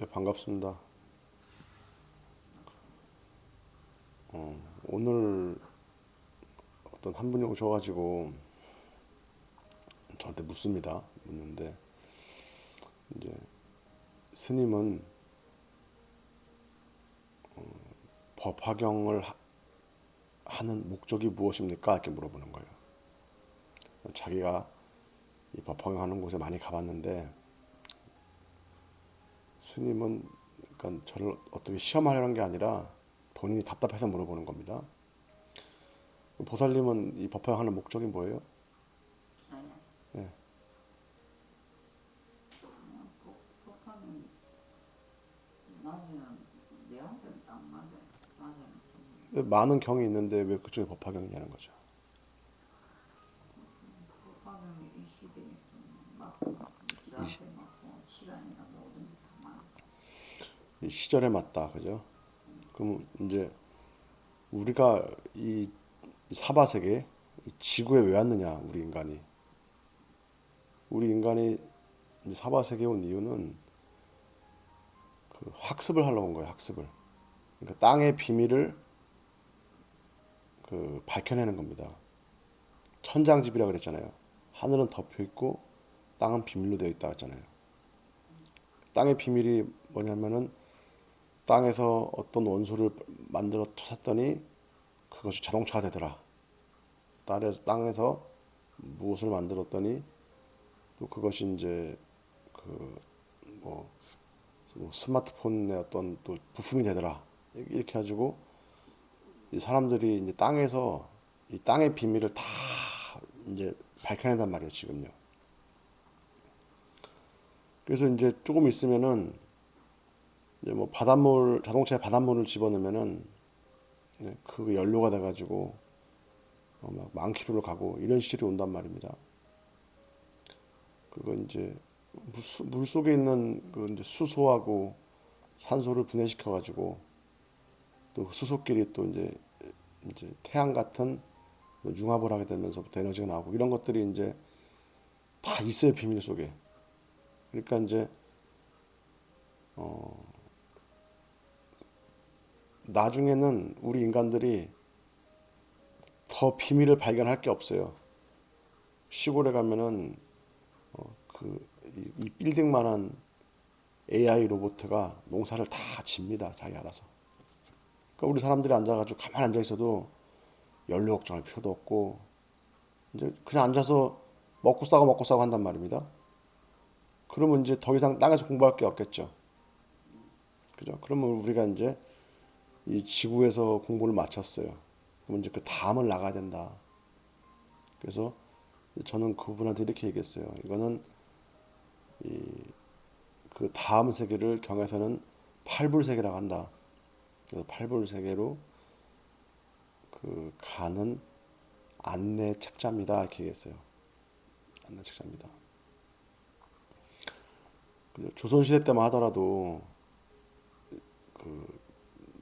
네, 반갑습니다. 오늘 어떤 한 분이 오셔가지고 저한테 묻습니다. 묻는데 이제 스님은 법 화경을 하는 목적이 무엇입니까? 이렇게 물어보는 거예요. 자기가 이 법 화경하는 곳에 많이 가봤는데 스님은 그러니까 저를 어떻게 시험하려는 게 아니라 본인이 답답해서 물어보는 겁니다. 보살님은 이 법 화경하는 목적이 뭐예요? 아니야. 예. 폭파는 나중에는 내한테는 딱 맞아. 맞아는 많은 경이 있는데 왜 그쪽에 법 화경이냐는 거죠. 폭파는 이 시대에 좀 맞고 이 시- 저한테 맞고 시간이나 모든 게 다 맞아. 이 시절에 맞다, 그죠? 그럼 이제 우리가 이 사바세계, 이 지구에 왜 왔느냐, 우리 인간이 이제 사바세계에 온 이유는 그 학습을 하려고 온 거예요, 학습을. 그러니까 땅의 비밀을 그 밝혀내는 겁니다. 천장집이라 그랬잖아요. 하늘은 덮여 있고 땅은 비밀로 되어 있다 했잖아요. 땅의 비밀이 뭐냐면은 땅에서 어떤 원소를 만들어 찾았더니 그것이 자동차가 되더라. 땅에서 무엇을 만들었더니 또 그것이 이제 그뭐 스마트폰의 어떤 또 부품이 되더라. 이렇게 가지고 이 사람들이 이제 땅에서 이 땅의 비밀을 다 이제 밝혀낸단 말이에요, 지금요. 그래서 이제 조금 있으면은 이제 뭐 바닷물, 자동차에 바닷물을 집어넣으면은 그 연료가 돼가지고 막 만 킬로를 가고 이런 시절이 온단 말입니다. 그거 이제 물 속에 있는 그 이제 수소하고 산소를 분해시켜가지고 또 수소끼리 또 이제 태양 같은 융합을 하게 되면서부터 에너지가 나오고 이런 것들이 이제 다 있어요, 비밀 속에. 그러니까 이제 나중에는 우리 인간들이 더 비밀을 발견할 게 없어요. 시골에 가면은 이 빌딩만한 AI 로봇가 농사를 다 집니다, 자기 알아서. 그러니까 우리 사람들이 앉아가지고 가만히 앉아 있어도 연료 걱정할 필요도 없고 이제 그냥 앉아서 먹고 싸고 한단 말입니다. 그러면 이제 더 이상 땅에서 공부할 게 없겠죠. 그죠? 그러면 우리가 이제 이 지구에서 공부를 마쳤어요. 그럼 이제 그 다음을 나가야 된다. 그래서 저는 그분한테 이렇게 얘기했어요. 이거는 그 다음 세계를 경에서는 팔불세계라고 한다. 그래서 팔불세계로 그 가는 안내 책자입니다. 이렇게 얘기했어요. 안내 책자입니다. 조선시대 때만 하더라도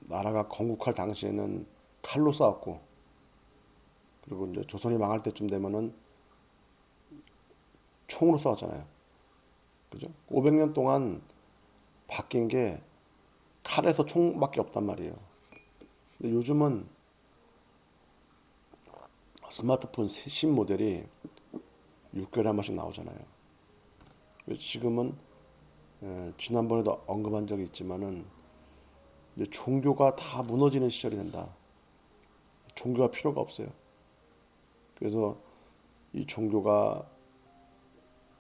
나라가 건국할 당시에는 칼로 싸웠고 그리고 이제 조선이 망할 때쯤 되면은 총으로 싸웠잖아요. 그죠? 500년 동안 바뀐 게 칼에서 총밖에 없단 말이에요. 근데 요즘은 스마트폰 신 모델이 6개월에 한 번씩 나오잖아요. 지금은 지난번에도 언급한 적이 있지만은 이제 종교가 다 무너지는 시절이 된다. 종교가 필요가 없어요. 그래서 이 종교가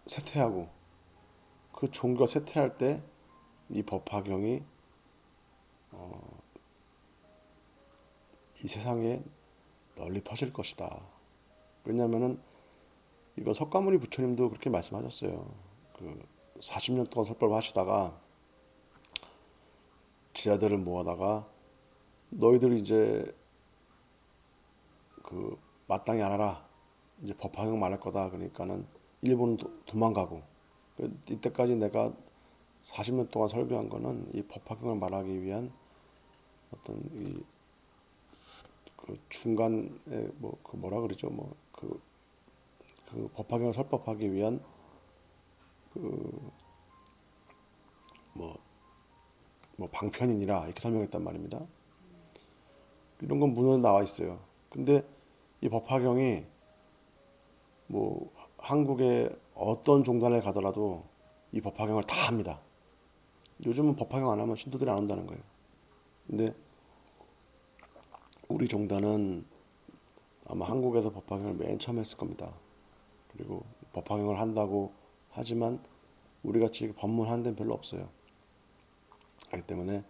쇠퇴하고 그 종교가 쇠퇴할 때 이 법화경이 이 세상에 널리 퍼질 것이다. 왜냐하면은 이건 석가모니 부처님도 그렇게 말씀하셨어요. 그 40년 동안 설법을 하시다가 제자들을 모아다가 너희들이 이제 그 마땅히 알아라. 이제 법화경 말할 거다. 그러니까는 일본은 도망가고 이때까지 내가 40년 동안 설교한 거는 이 법화경을 말하기 위한 어떤 그 중간에 뭐 그 뭐라 그러죠? 그 법화경을 설법하기 위한 뭐 뭐 방편이니라 이렇게 설명했단 말입니다. 이런 건 문헌에 나와 있어요. 근데 이 법화경이 뭐 한국의 어떤 종단에 가더라도 이 법화경을 다 합니다. 요즘은 법화경 안 하면 신도들이 안 온다는 거예요. 근데 우리 종단은 아마 한국에서 법화경을 맨 처음 했을 겁니다. 그리고 법화경을 한다고 하지만 우리 같이 법문하는 데는 별로 없어요. 그렇기 때문에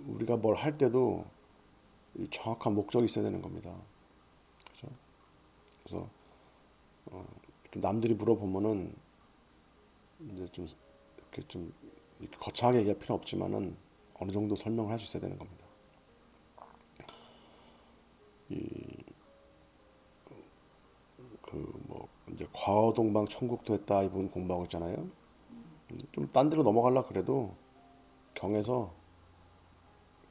우리가 뭘 할 때도 이 정확한 목적이 있어야 되는 겁니다. 그죠? 그래서 남들이 물어보면은 이제 좀 이렇게 좀 이렇게 거창하게 얘기할 필요 없지만은 어느 정도 설명을 할 수 있어야 되는 겁니다. 그 뭐 이제 과어동방 천국도 했다 이분 공부하고 있잖아요. 좀 딴 데로 넘어가려 그래도 경에서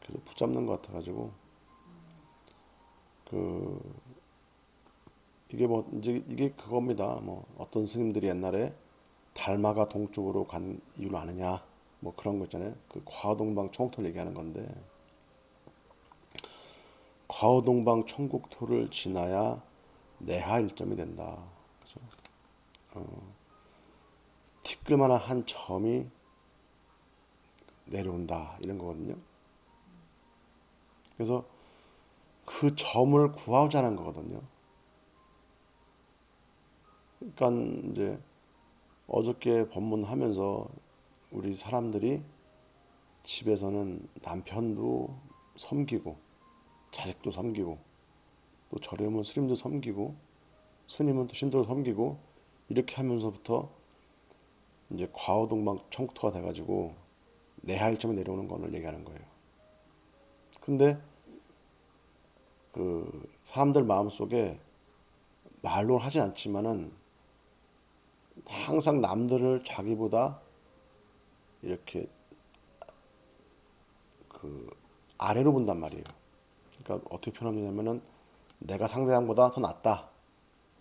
계속 붙잡는 것 같아가지고 그 이게 뭐 이제 이게 그겁니다. 뭐 어떤 스님들이 옛날에 달마가 동쪽으로 간 이유를 아느냐 뭐 그런 거 있잖아요. 그 과어동방 천국토를 얘기하는 건데 과어동방 천국토를 지나야 내하 일점이 된다. 그죠? 티끌만한 한 점이 내려온다 이런 거거든요. 그래서 그 점을 구하자는 거거든요. 그러니까 이제 어저께 법문하면서 우리 사람들이 집에서는 남편도 섬기고 자식도 섬기고 또 절에 오면 스님도 섬기고 스님은 또 신도를 섬기고 이렇게 하면서부터 이제 과오동방 청토가 돼가지고 내하일점에 내려오는 거를 얘기하는 거예요. 근데 그 사람들 마음속에 말로 하진 않지만은 항상 남들을 자기보다 이렇게 그 아래로 본단 말이에요. 그러니까 어떻게 표현하냐면은 내가 상대방보다 더 낫다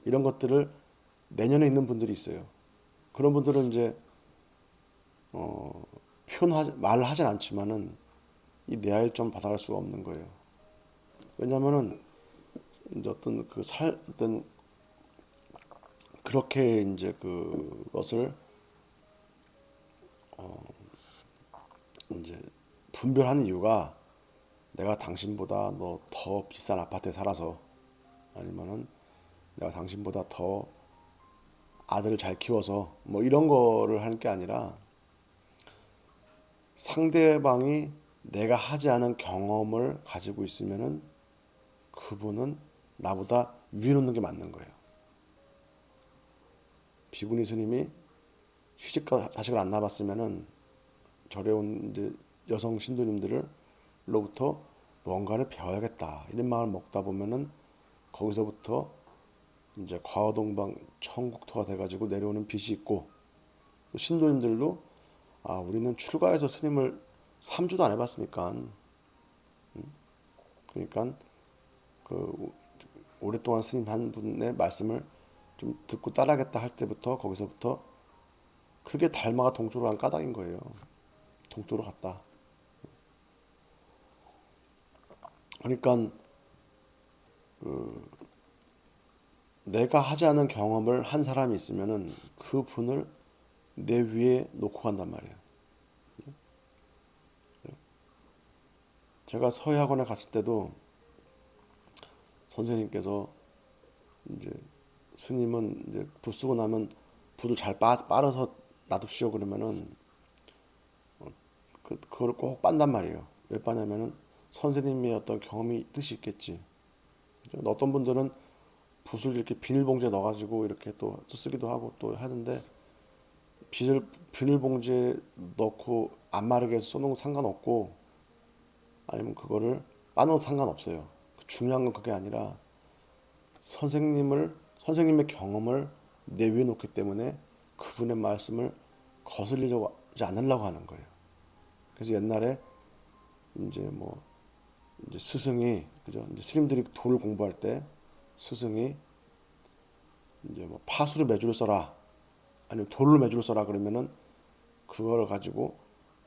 이런 것들을 내년에 있는 분들이 있어요. 그런 분들은 이제 표현하지 말을 하진 않지만은 이 내하일점 받아갈 수가 없는 거예요. 왜냐면은 이제 어떤 그 살 어떤 그렇게 이제 그것을 이제 분별하는 이유가 내가 당신보다 너 더 비싼 아파트에 살아서 아니면은 내가 당신보다 더 아들을 잘 키워서 뭐 이런 거를 하는 게 아니라 상대방이 내가 하지 않은 경험을 가지고 있으면은 그분은 나보다 위에 놓는 게 맞는 거예요. 비구니 스님이 시집과 자식을 안 낳았으면은 절에 온 이제 여성 신도님들로부터 뭔가를 배워야겠다 이런 마음을 먹다 보면은 거기서부터 이제 과어동방 천국토가 돼가지고 내려오는 빛이 있고 신도님들도 아 우리는 출가해서 스님을 3주도 안 해봤으니까 그러니까 그 오랫동안 스님 한 분의 말씀을 좀 듣고 따라하겠다 할 때부터 거기서부터 그게 달마가 동쪽으로 간 까닭인 거예요. 동쪽으로 갔다. 그러니까 내가 하지 않은 경험을 한 사람이 있으면은 그 분을 내 위에 놓고 간단 말이에요. 제가 서예학원에 갔을 때도 선생님께서 이제 스님은 이제 붓 쓰고 나면 붓을 잘 빨아서 놔둡시오 그러면은 그걸 꼭 빤단 말이에요. 왜 빠냐면은 선생님의 어떤 경험이 뜻이 있겠지. 어떤 분들은 붓을 이렇게 비닐봉지에 넣어가지고 이렇게 또 쓰기도 하고 또 하는데 비닐봉지에 넣고 안 마르게 해서 써놓은 건 상관없고 아니면 그거를 빠놓은 상관없어요. 중요한 건 그게 아니라 선생님의 경험을 내 위에 놓기 때문에 그분의 말씀을 거슬리지 않으려고 하는 거예요. 그래서 옛날에 이제 뭐 이제 스승이 그죠? 이제 스님들이 도를 공부할 때 스승이 이제 뭐 파수로 매주를 써라 아니면 돌로 매주를 써라 그러면은 그걸 가지고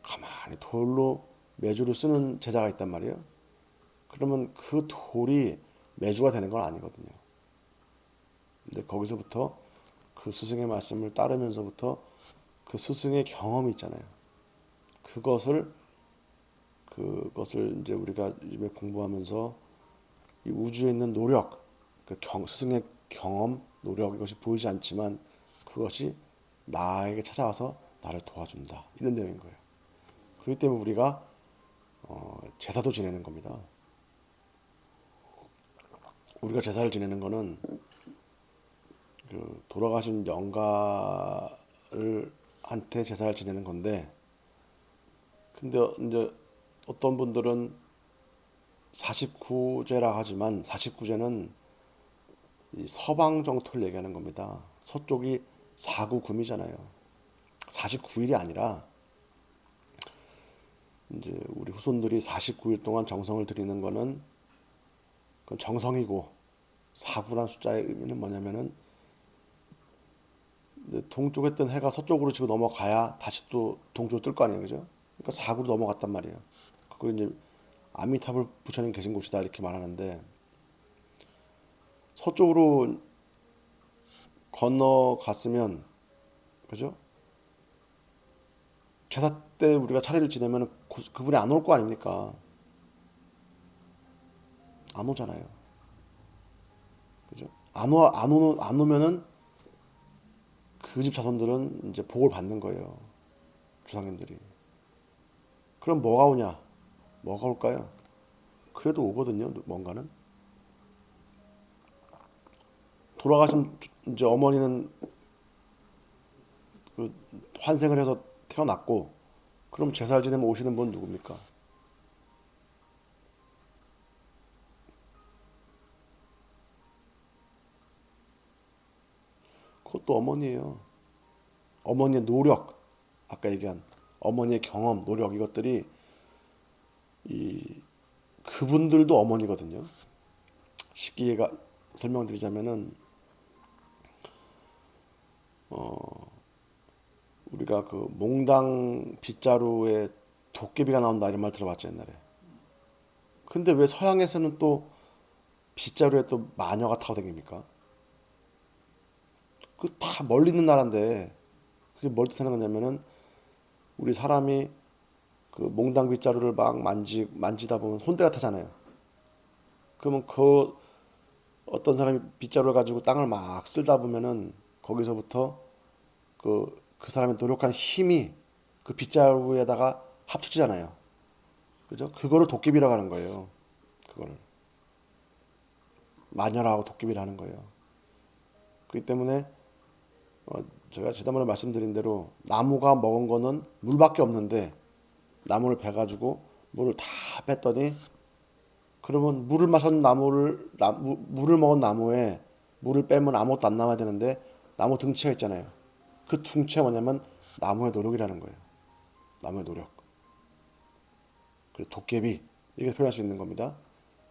가만히 돌로 매주를 쓰는 제자가 있단 말이에요. 그러면 그 돌이 매주가 되는 건 아니거든요. 근데 거기서부터 그 스승의 말씀을 따르면서부터 그 스승의 경험이 있잖아요. 그것을 이제 우리가 요즘에 공부하면서 이 우주에 있는 노력, 스승의 경험, 노력 이것이 보이지 않지만 그것이 나에게 찾아와서 나를 도와준다. 이런 내용인 거예요. 그렇기 때문에 우리가 제사도 지내는 겁니다. 우리가 제사를 지내는 거는 그 돌아가신 영가를 한테 제사를 지내는 건데, 근데 이제 어떤 분들은 49제라 하지만 49제는 이 서방 정토를 얘기하는 겁니다. 서쪽이 4구금이잖아요. 49일이 아니라 이제 우리 후손들이 49일 동안 정성을 들이는 거는 그건 정성이고, 4구란 숫자의 의미는 뭐냐면은 동쪽에 뜬 해가 서쪽으로 지고 넘어가야 다시 또 동쪽으로 뜰 거 아니에요, 그죠? 그러니까 4구로 넘어갔단 말이에요. 그거 이제 아미타불 부처님 계신 곳이다 이렇게 말하는데, 서쪽으로 건너갔으면, 그죠? 제사 때 우리가 차례를 지내면 그분이 안 올 거 아닙니까? 안 오잖아요. 그죠? 안 오면은 그 집 자손들은 이제 복을 받는 거예요. 조상님들이. 그럼 뭐가 오냐? 뭐가 올까요? 그래도 오거든요. 뭔가는. 돌아가신 이제 어머니는 그 환생을 해서 태어났고, 그럼 제사를 지내면 오시는 분 누굽니까? 그것도 어머니예요. 어머니의 노력, 아까 얘기한 어머니의 경험, 노력 이것들이 이 그분들도 어머니거든요. 쉽게 설명드리자면은 우리가 그 몽당 빗자루에 도깨비가 나온다 이런 말 들어봤죠 옛날에. 근데 왜 서양에서는 또 빗자루에 또 마녀가 타고 다닙니까? 그 다 멀리 있는 나라인데 그게 뭘 뜻하는 거냐면은 우리 사람이 그 몽당 빗자루를 막 만지다 보면 손때가 타잖아요. 그러면 그 어떤 사람이 빗자루를 가지고 땅을 막 쓸다 보면은 거기서부터 그 사람의 노력한 힘이 그 빗자루에다가 합쳐지잖아요. 그죠? 그거를 도깨비라고 하는 거예요. 그거를. 마녀라고 도깨비를 하는 거예요. 그렇기 때문에 제가 지난번에 말씀드린 대로 나무가 먹은 거는 물밖에 없는데 나무를 베가지고 물을 다 뺐더니 그러면 물을 먹은 나무에 물을 빼면 아무것도 안 남아야 되는데 나무 등치가 있잖아요. 그 등치가 뭐냐면 나무의 노력이라는 거예요. 나무의 노력. 그래서 도깨비 이렇게 표현할 수 있는 겁니다.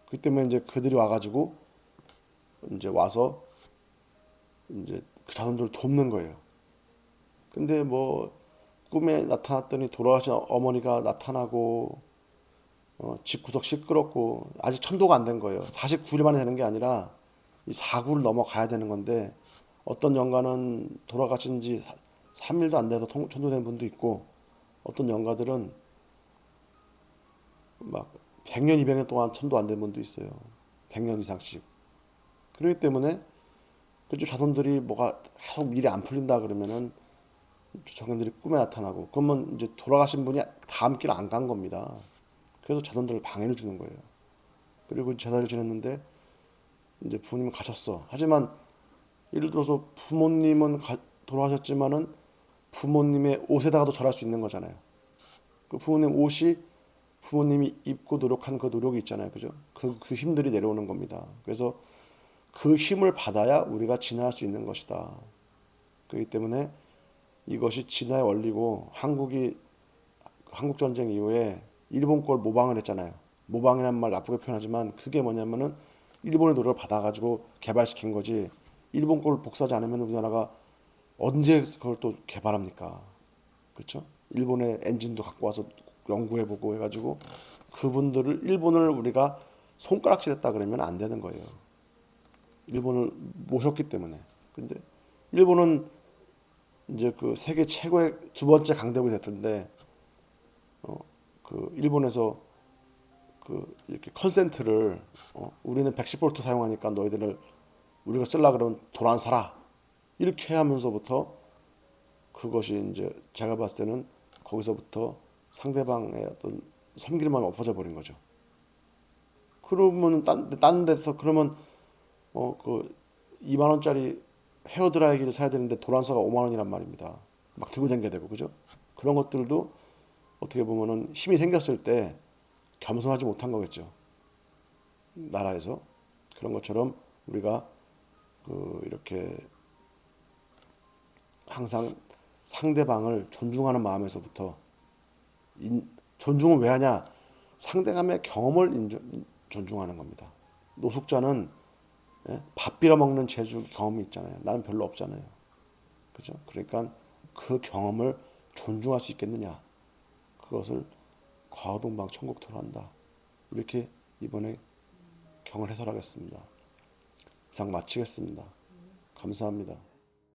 그렇기 때문에 이제 그들이 와가지고 이제 와서 이제 그 자손들을 돕는 거예요. 근데 뭐 꿈에 나타났더니 돌아가신 어머니가 나타나고 집구석 시끄럽고 아직 천도가 안 된 거예요. 49일 만에 되는 게 아니라 이 4구를 넘어가야 되는 건데 어떤 영가는 돌아가신 지 3일도 안 돼서 천도된 분도 있고 어떤 영가들은 막 100년, 200년 동안 천도 안 된 분도 있어요. 100년 이상씩. 그렇기 때문에 그쪽 자손들이 뭐가 계속 일이 안 풀린다 그러면은 조상님들이 꿈에 나타나고 그러면 이제 돌아가신 분이 다음 길 안 간 겁니다. 그래서 자손들을 방해를 주는 거예요. 그리고 제사를 지냈는데 이제 부모님은 가셨어. 하지만 예를 들어서 부모님은 돌아가셨지만은 부모님의 옷에다가도 절할 수 있는 거잖아요. 그 부모님 옷이 부모님이 입고 노력한 그 노력이 있잖아요. 그죠? 그 힘들이 내려오는 겁니다. 그래서 그 힘을 받아야 우리가 진화할 수 있는 것이다. 그렇기 때문에 이것이 진화의 원리고 한국 전쟁 이후에 일본 걸 모방을 했잖아요. 모방이라는 말 나쁘게 표현하지만 그게 뭐냐면은 일본의 노력을 받아가지고 개발시킨 거지. 일본 걸 복사하지 않으면 우리나라가 언제 그걸 또 개발합니까? 그렇죠? 일본의 엔진도 갖고 와서 연구해보고 해가지고 그분들을 일본을 우리가 손가락질했다 그러면 안 되는 거예요. 일본을 모셨기 때문에. 근데 일본은 이제 그 세계 최고의 두 번째 강대국이 됐던데 그 일본에서 그 이렇게 컨센트를 우리는 110V 사용하니까 너희들을 우리가 쓸라 그러면 돈 안 사라 이렇게 하면서부터 그것이 이제 제가 봤을 때는 거기서부터 상대방의 어떤 섬길 마음이 엎어져 버린 거죠. 그러면 딴 데서 그러면 그 2만 원짜리 헤어 드라이기를 사야 되는데 도란사가 5만 원이란 말입니다. 막 들고 다녀야 되고 그죠? 그런 것들도 어떻게 보면은 힘이 생겼을 때 겸손하지 못한 거겠죠. 나라에서 그런 것처럼 우리가 그 이렇게 항상 상대방을 존중하는 마음에서부터 존중을 왜 하냐? 상대방의 경험을 존중하는 겁니다. 노숙자는 밥 빌어 먹는 재주 경험이 있잖아요. 나는 별로 없잖아요. 그죠? 그러니까 그 경험을 존중할 수 있겠느냐? 그것을 과오동방 천국토로한다. 이렇게 이번에 경을 해설하겠습니다. 이상 마치겠습니다. 감사합니다.